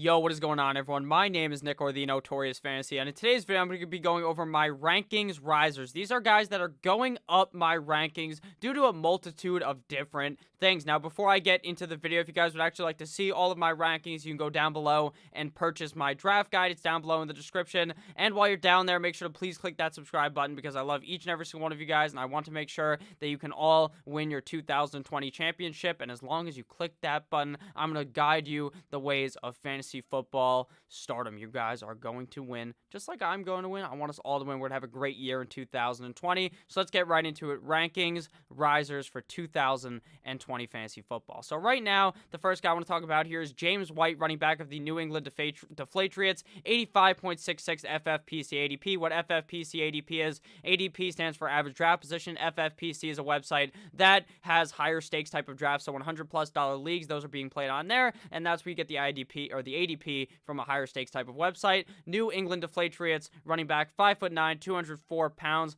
Yo, what is going on, everyone? My name is Nick, or the Notorious Fantasy, and in today's video, I'm going to be going over my rankings risers. These are guys that are going up my rankings due to a multitude of different things. Now, before I get into the video, if you guys would actually like to see all of my rankings, you can go down below and purchase my draft guide. It's down below in the description, and while you're down there, make sure to please click that subscribe button because I love each and every single one of you guys, and I want to make sure that you can all win your 2020 championship, and as long as you click that button, I'm going to guide you the ways of fantasy football stardom. You guys are going to win, just like I'm going to win. I want us all to win. We're going to have a great year in 2020. So let's get right into it. Rankings, risers for 2020 fantasy football. So right now, the first guy I want to talk about here is James White, running back of the New England Deflatriots, 85.66 FFPC ADP. What FFPC ADP is, ADP stands for average draft position. FFPC is a website that has higher stakes type of drafts, so $100+ leagues, those are being played on there, and that's where you get the IDP or the ADP from a higher stakes type of website. New England Deflatriots, running back, 5'9", 204 pounds,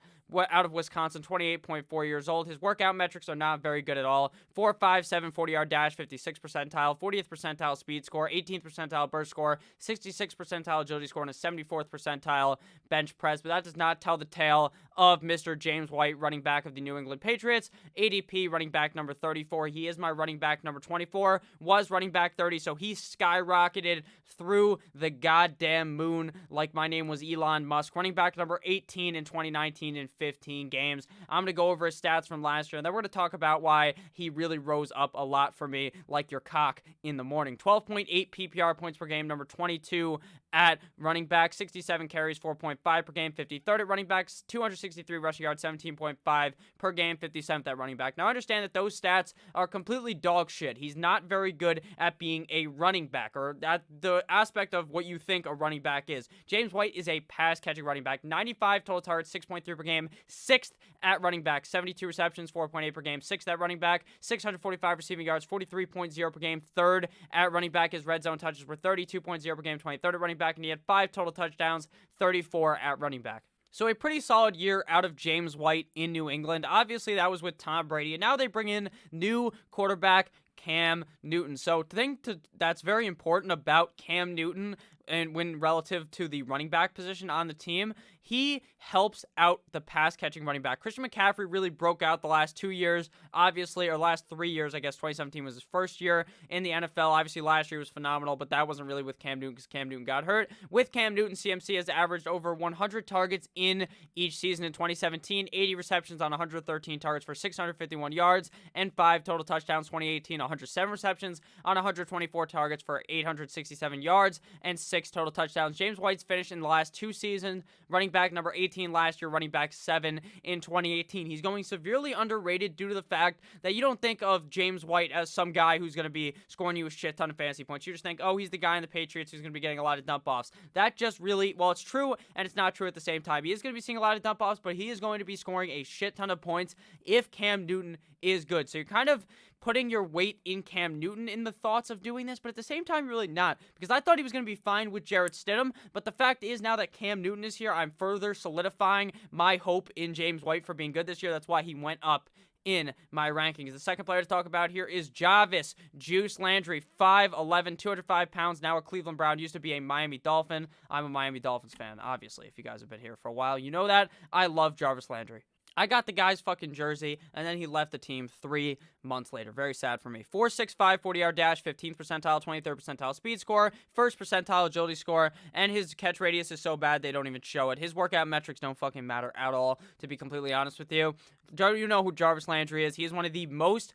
out of Wisconsin, 28.4 years old. His workout metrics are not very good at all. 4.57 40-yard dash, 56th percentile, 40th percentile speed score, 18th percentile burst score, 66th percentile agility score, and a 74th percentile bench press. But that does not tell the tale of Mr. James White, running back of the New England Patriots. ADP, running back number 34. He is my running back number 24, was running back 30, so he skyrocketed through the goddamn moon like my name was Elon Musk. Running back number 18 in 2019 in 15 games. I'm going to go over his stats from last year, and then we're going to talk about why he really rose up a lot for me, like your cock in the morning. 12.8 PPR points per game, number 22 at running back, 67 carries, 4.5 per game, 53rd at running backs, 263 rushing yards, 17.5 per game, 57th at running back. Now, I understand that those stats are completely dog shit. He's not very good at being a running back, or at the aspect of what you think a running back is. James White is a pass-catching running back, 95 total targets, 6.3 per game, 6th at running back, 72 receptions, 4.8 per game, 6th at running back, 645 receiving yards, 43.0 per game, 3rd at running back. His red zone touches were 32.0 per game, 23rd at running back, and he had 5 total touchdowns, 34 at running back. So a pretty solid year out of James White in New England. Obviously, that was with Tom Brady, and now they bring in new quarterback Cam Newton. So the thing that's very important about Cam Newton, and when relative to the running back position on the team, he helps out the pass-catching running back. Christian McCaffrey really broke out the last 2 years, obviously, or last 3 years, I guess. 2017 was his first year in the NFL. Obviously, last year was phenomenal, but that wasn't really with Cam Newton because Cam Newton got hurt. With Cam Newton, CMC has averaged over 100 targets in each season. In 2017, 80 receptions on 113 targets for 651 yards and 5 total touchdowns. 2018, 107 receptions on 124 targets for 867 yards and 6 total touchdowns. James White's finished in the last 2 seasons, running back number 18 last year, running back 7 in 2018. He's going severely underrated due to the fact that you don't think of James White as some guy who's going to be scoring you a shit ton of fantasy points. You just think, oh, he's the guy in the Patriots who's going to be getting a lot of dump-offs. That just really, well, it's true and it's not true at the same time. He is going to be seeing a lot of dump-offs, but he is going to be scoring a shit ton of points if Cam Newton is good. So you're kind of putting your weight in Cam Newton in the thoughts of doing this, but at the same time, you're really not, because I thought he was going to be fine with Jarrett Stidham, but the fact is now that Cam Newton is here, I'm further solidifying my hope in James White for being good this year. That's why he went up in my rankings. The second player to talk about here is Jarvis Juice Landry, 5'11", 205 pounds, now a Cleveland Brown, used to be a Miami Dolphin. I'm a Miami Dolphins fan, obviously. If you guys have been here for a while, you know that. I love Jarvis Landry. I got the guy's fucking jersey, and then he left the team 3 months later. Very sad for me. 4.65 40-yard dash, 15th percentile, 23rd percentile speed score, 1st percentile agility score, and his catch radius is so bad they don't even show it. His workout metrics don't fucking matter at all, to be completely honest with you. You know who Jarvis Landry is. He is one of the most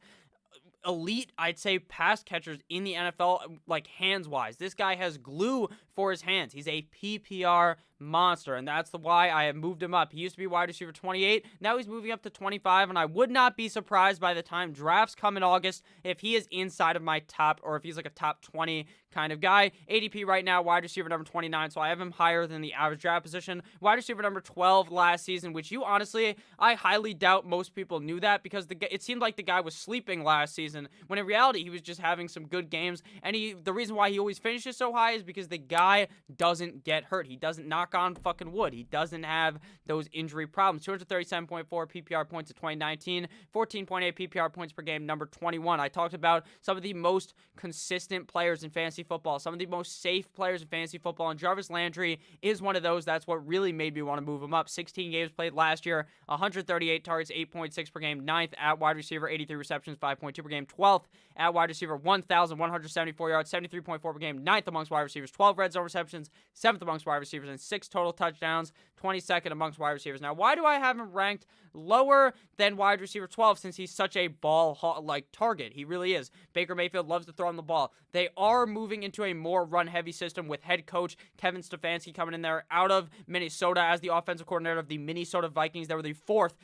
elite, I'd say, pass catchers in the NFL, like hands-wise. This guy has glue for his hands. He's a PPR monster, and that's why I have moved him up. He used to be wide receiver 28. Now he's moving up to 25, and I would not be surprised by the time drafts come in August if he is inside of my top, or if he's like a top 20 kind of guy. ADP right now, wide receiver number 29, so I have him higher than the average draft position. Wide receiver number 12 last season, which you honestly, I highly doubt most people knew that, because it seemed like the guy was sleeping last season, when in reality he was just having some good games, and the reason why he always finishes so high is because the guy doesn't get hurt. He doesn't knock on fucking wood. He doesn't have those injury problems. 237.4 PPR points in 2019, 14.8 PPR points per game, number 21. I talked about some of the most consistent players in fantasy football, some of the most safe players in fantasy football, and Jarvis Landry is one of those. That's what really made me want to move him up. 16 games played last year, 138 targets, 8.6 per game, 9th at wide receiver, 83 receptions, 5.2 per game, 12th at wide receiver, 1,174 yards, 73.4 per game, 9th amongst wide receivers, 12 red zone receptions, 7th amongst wide receivers, and 6 total touchdowns, 22nd amongst wide receivers. Now, why do I have him ranked lower than wide receiver 12 since he's such a ball-like target? He really is. Baker Mayfield loves to throw on the ball. They are moving into a more run-heavy system with head coach Kevin Stefanski coming in there out of Minnesota as the offensive coordinator of the Minnesota Vikings. They were the fourth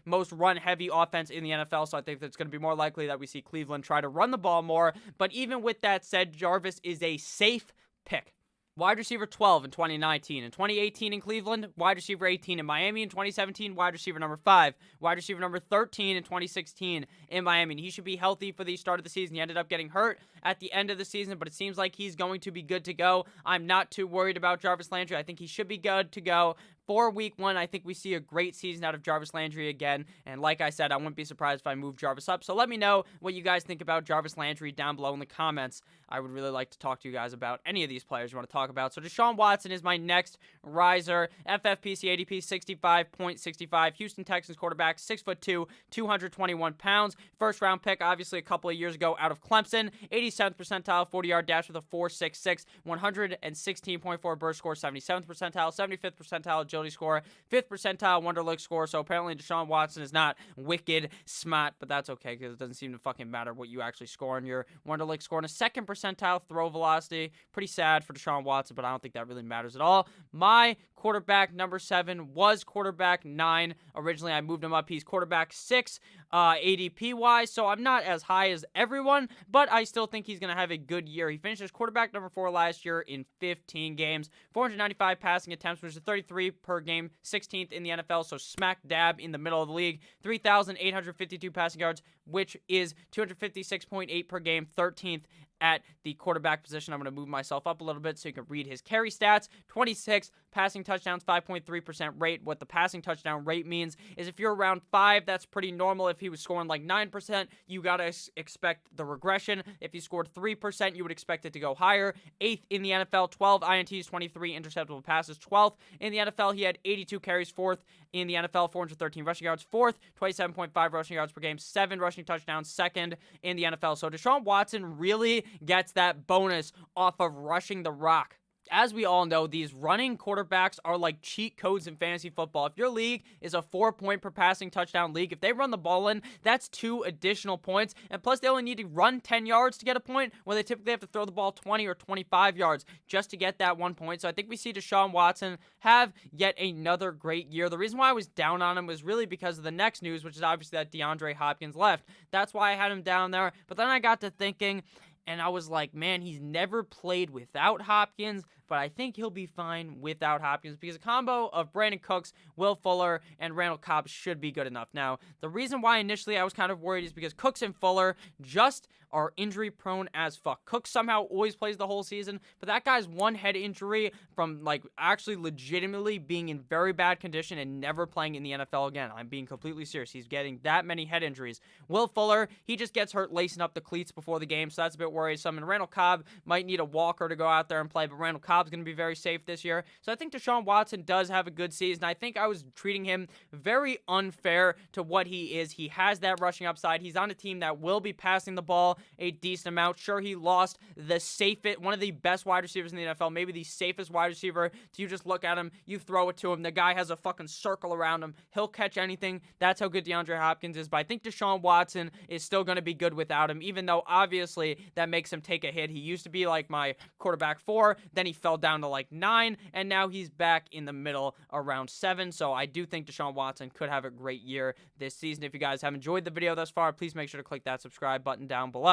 most run-heavy offense in the NFL, so I think it's going to be more likely that we see Cleveland try to run the ball more. But even with that said, Jarvis is a safe pick. Wide receiver 12 in 2019. In 2018 in Cleveland, wide receiver 18 in Miami. In 2017, wide receiver number 5. Wide receiver number 13 in 2016 in Miami. And he should be healthy for the start of the season. He ended up getting hurt at the end of the season, but it seems like he's going to be good to go. I'm not too worried about Jarvis Landry. I think he should be good to go. For week 1, I think we see a great season out of Jarvis Landry again. And like I said, I wouldn't be surprised if I move Jarvis up. So let me know what you guys think about Jarvis Landry down below in the comments. I would really like to talk to you guys about any of these players you want to talk about. So Deshaun Watson is my next riser. FFPC ADP 65.65. Houston Texans quarterback, 6'2", 221 pounds. First round pick, obviously a couple of years ago out of Clemson. 87th percentile, 40-yard dash with a 4.66. 116.4 burst score, 77th percentile, 75th percentile agility score, 5th percentile Wonderlic score. So apparently Deshaun Watson is not wicked smart, but that's okay because it doesn't seem to fucking matter what you actually score on your Wonderlic score. And a 2nd percentile throw velocity. Pretty sad for Deshaun Watson, but I don't think that really matters at all. My quarterback number 7 was quarterback 9. Originally, I moved him up. He's quarterback 6 ADP-wise, so I'm not as high as everyone, but I still think he's going to have a good year. He finished as quarterback number 4 last year in 15 games, 495 passing attempts, which is 33 per game, 16th in the NFL, so smack dab in the middle of the league, 3,852 passing yards, which is 256.8 per game, 13th at the quarterback position. I'm going to move myself up a little bit so you can read his carry stats. 26 passing touchdowns, 5.3% rate. What the passing touchdown rate means is if you're around 5, that's pretty normal. If he was scoring like 9%, you got to expect the regression. If he scored 3%, you would expect it to go higher. 8th in the NFL, 12 INTs, 23 interceptable passes. 12th in the NFL, he had 82 carries. 4th in the NFL, 413 rushing yards. 4th, 27.5 rushing yards per game. 7 rushing touchdowns. 2nd in the NFL. So Deshaun Watson really gets that bonus off of rushing the rock. As we all know, these running quarterbacks are like cheat codes in fantasy football. If your league is a 4-point per passing touchdown league, if they run the ball in, that's 2 additional points. And plus, they only need to run 10 yards to get a point, where they typically have to throw the ball 20 or 25 yards just to get that 1 point. So I think we see Deshaun Watson have yet another great year. The reason why I was down on him was really because of the next news, which is obviously that DeAndre Hopkins left. That's why I had him down there. But then I got to thinking, and I was like, man, he's never played without Hopkins, but I think he'll be fine without Hopkins because a combo of Brandon Cooks, Will Fuller, and Randall Cobb should be good enough. Now, the reason why initially I was kind of worried is because Cooks and Fuller just are injury prone as fuck. Cooks somehow always plays the whole season, but that guy's one head injury from like actually legitimately being in very bad condition and never playing in the NFL again. I'm being completely serious. He's getting that many head injuries. Will Fuller, he just gets hurt lacing up the cleats before the game, so that's a bit worrisome. And Randall Cobb might need a walker to go out there and play, but Randall Cobb's going to be very safe this year. So I think Deshaun Watson does have a good season. I think I was treating him very unfair to what he is. He has that rushing upside. He's on a team that will be passing the ball a decent amount. Sure, he lost the safest, one of the best wide receivers in the NFL, maybe the safest wide receiver. So you just look at him, you throw it to him, the guy has a fucking circle around him. He'll catch anything. That's how good DeAndre Hopkins is. But I think Deshaun Watson is still going to be good without him, even though obviously that makes him take a hit. He used to be like my quarterback 4, then he fell down to like 9, and now he's back in the middle around 7. So I do think Deshaun Watson could have a great year this season. If you guys have enjoyed the video thus far, please make sure to click that subscribe button down below.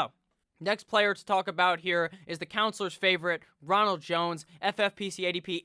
Next player to talk about here is the counselor's favorite, Ronald Jones, FFPC ADP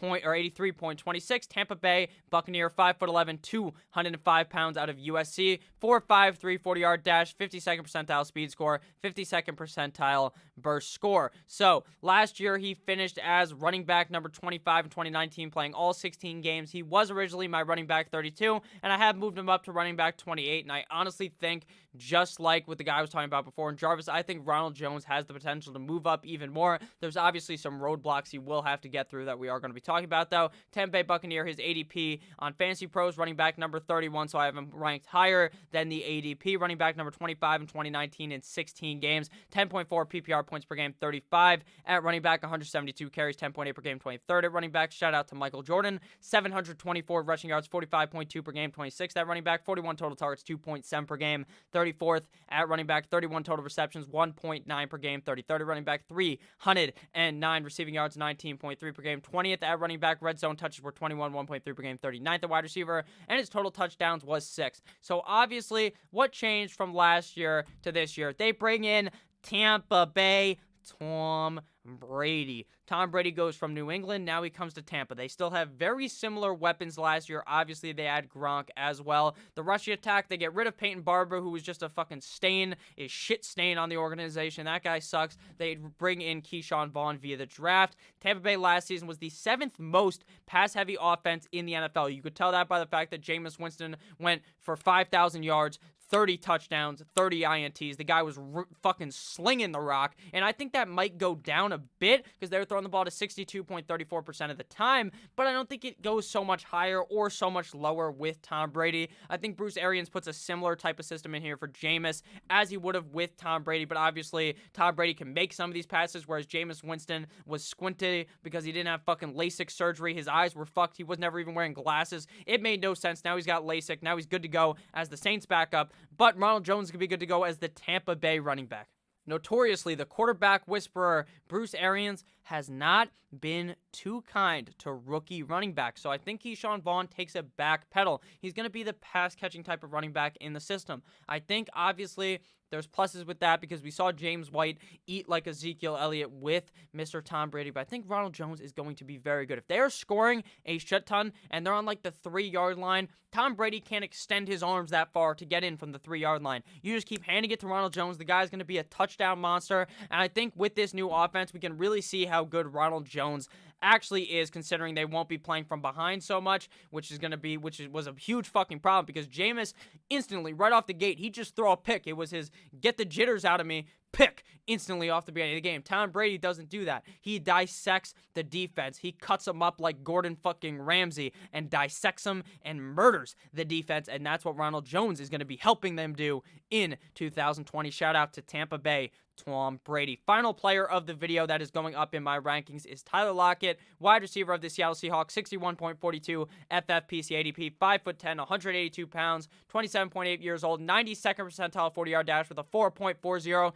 83.26. Tampa Bay Buccaneer, 5'11", 205 pounds out of USC, 4.5, 340-yard dash, 52nd percentile speed score, 52nd percentile burst score. So last year he finished as running back number 25 in 2019, playing all 16 games. He was originally my running back 32, and I have moved him up to running back 28, and I honestly think, just like with the guy I was talking about before in Jarvis, I think Ronald Jones has the potential to move up even more. There's obviously some roadblocks he will have to get through that we are going to be talking about, though. Tampa Bay Buccaneer, his ADP on Fantasy Pros, running back number 31, so I have him ranked higher than the ADP. Running back number 25 in 2019 in 16 games, 10.4 PPR points per game, 35 at running back, 172 carries, 10.8 per game, 23rd at running back. Shout out to Michael Jordan, 724 rushing yards, 45.2 per game, 26th at running back, 41 total targets, 2.7 per game, 34th at running back, 31 total receptions, 1.9 per game, 33rd at running back, 309 receiving yards, 19.3 per game, 20th at running back. Red zone touches were 21, 1.3 per game, 39th at wide receiver, and his total touchdowns was 6. So obviously, what changed from last year to this year? They bring in Tampa Bay Tom Brady. Tom Brady goes from New England, now he comes to Tampa. They still have very similar weapons last year. Obviously, they add Gronk as well. The rushing attack, they get rid of Peyton Barber, who was just a fucking stain, a shit stain on the organization. That guy sucks. They bring in Keyshawn Vaughn via the draft. Tampa Bay last season was the 7th most pass-heavy offense in the NFL. You could tell that by the fact that Jameis Winston went for 5,000 yards, 30 touchdowns, 30 INTs. The guy was fucking slinging the rock, and I think that might go down a bit because they were throwing the ball to 62.34% of the time, but I don't think it goes so much higher or so much lower with Tom Brady. I think Bruce Arians puts a similar type of system in here for Jameis as he would have with Tom Brady, but obviously Tom Brady can make some of these passes, whereas Jameis Winston was squinty because he didn't have fucking LASIK surgery. His eyes were fucked. He was never even wearing glasses. It made no sense. Now he's got LASIK. Now he's good to go as the Saints backup. But Ronald Jones could be good to go as the Tampa Bay running back. Notoriously, the quarterback whisperer, Bruce Arians, has not been too kind to rookie running backs. So I think Keyshawn Vaughn takes a back pedal. He's going to be the pass-catching type of running back in the system. I think, obviously, there's pluses with that because we saw James White eat like Ezekiel Elliott with Mr. Tom Brady, but I think Ronald Jones is going to be very good. If they are scoring a shit ton and they're on like the 3-yard line, Tom Brady can't extend his arms that far to get in from the 3-yard line. You just keep handing it to Ronald Jones. The guy's going to be a touchdown monster, and I think with this new offense, we can really see how good Ronald Jones actually is, considering they won't be playing from behind so much, which was a huge fucking problem because Jameis instantly, right off the gate, he'd just throw a pick. It was his get the jitters out of me pick instantly off the beginning of the game. Tom Brady doesn't do that. He dissects the defense. He cuts them up like Gordon fucking Ramsay and dissects them and murders the defense, and that's what Ronald Jones is going to be helping them do in 2020. Shout out to Tampa Bay Tom Brady. Final player of the video that is going up in my rankings is Tyler Lockett, wide receiver of the Seattle Seahawks, 61.42 FFPC ADP, 5'10", 182 pounds, 27.8 years old, 92nd percentile 40-yard dash with a 4.40,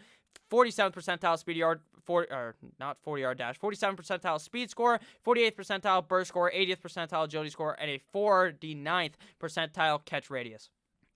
47th percentile speed yard, 47th percentile speed score, 48th percentile burst score, 80th percentile agility score, and a 49th percentile catch radius.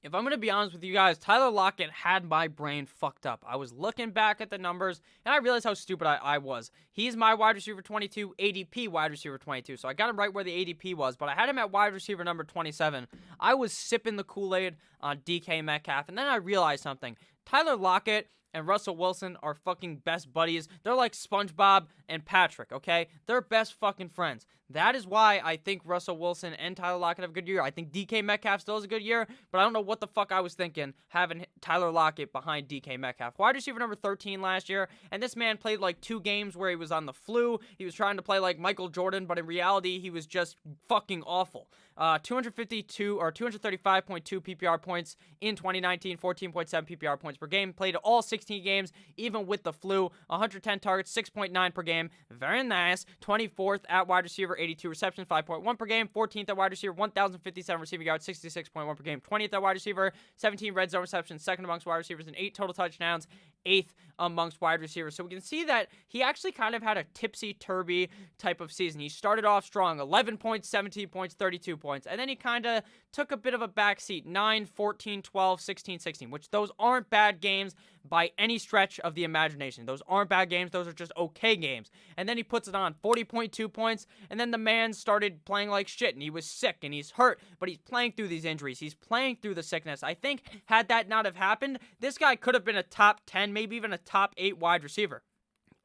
If I'm going to be honest with you guys, Tyler Lockett had my brain fucked up. I was looking back at the numbers, and I realized how stupid I was. He's my wide receiver 22, ADP wide receiver 22, so I got him right where the ADP was, but I had him at wide receiver number 27. I was sipping the Kool-Aid on DK Metcalf, and then I realized something. Tyler Lockett and Russell Wilson are fucking best buddies. They're like SpongeBob and Patrick, okay? They're best fucking friends. That is why I think Russell Wilson and Tyler Lockett have a good year. I think DK Metcalf still has a good year, but I don't know what the fuck I was thinking having Tyler Lockett behind DK Metcalf. Wide receiver number 13 last year, and this man played like 2 games where he was on the flu. He was trying to play like Michael Jordan, but in reality, he was just fucking awful. 235.2 PPR points in 2019, 14.7 PPR points per game. Played all 16 games, even with the flu. 110 targets, 6.9 per game. Very nice. 24th at wide receiver, 82 receptions, 5.1 per game. 14th at wide receiver, 1,057 receiving yards, 66.1 per game. 20th at wide receiver, 17 red zone receptions, 2nd amongst wide receivers, and 8 total touchdowns, 8th amongst wide receivers. So we can see that he actually kind of had a tipsy-turvy type of season. He started off strong, 11 points, 17 points, 32 points, and then he kind of took a bit of a backseat, 9, 14, 12, 16, 16, which those aren't bad games, by any stretch of the imagination. Those aren't bad games. Those are just okay games. And then he puts it on 40.2 points, and then the man started playing like shit, and he was sick, and he's hurt, but he's playing through these injuries. He's playing through the sickness. I think had that not have happened, this guy could have been a top 10, maybe even a top 8 wide receiver.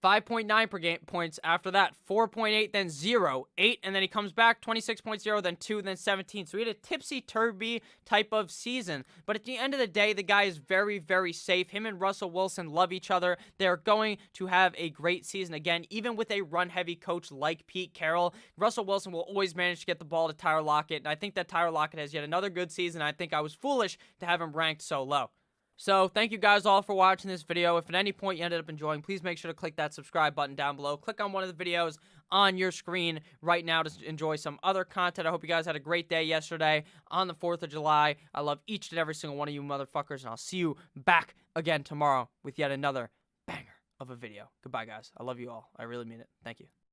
5.9 per game points after that, 4.8, then 0, 8, and then he comes back, 26.0, then 2, then 17. So he had a tipsy-turvy type of season. But at the end of the day, the guy is very, very safe. Him and Russell Wilson love each other. They're going to have a great season again, even with a run-heavy coach like Pete Carroll. Russell Wilson will always manage to get the ball to Tyler Lockett, and I think that Tyler Lockett has yet another good season. I think I was foolish to have him ranked so low. So, thank you guys all for watching this video. If at any point you ended up enjoying, please make sure to click that subscribe button down below. Click on one of the videos on your screen right now to enjoy some other content. I hope you guys had a great day yesterday on the 4th of July. I love each and every single one of you motherfuckers, and I'll see you back again tomorrow with yet another banger of a video. Goodbye, guys. I love you all. I really mean it. Thank you.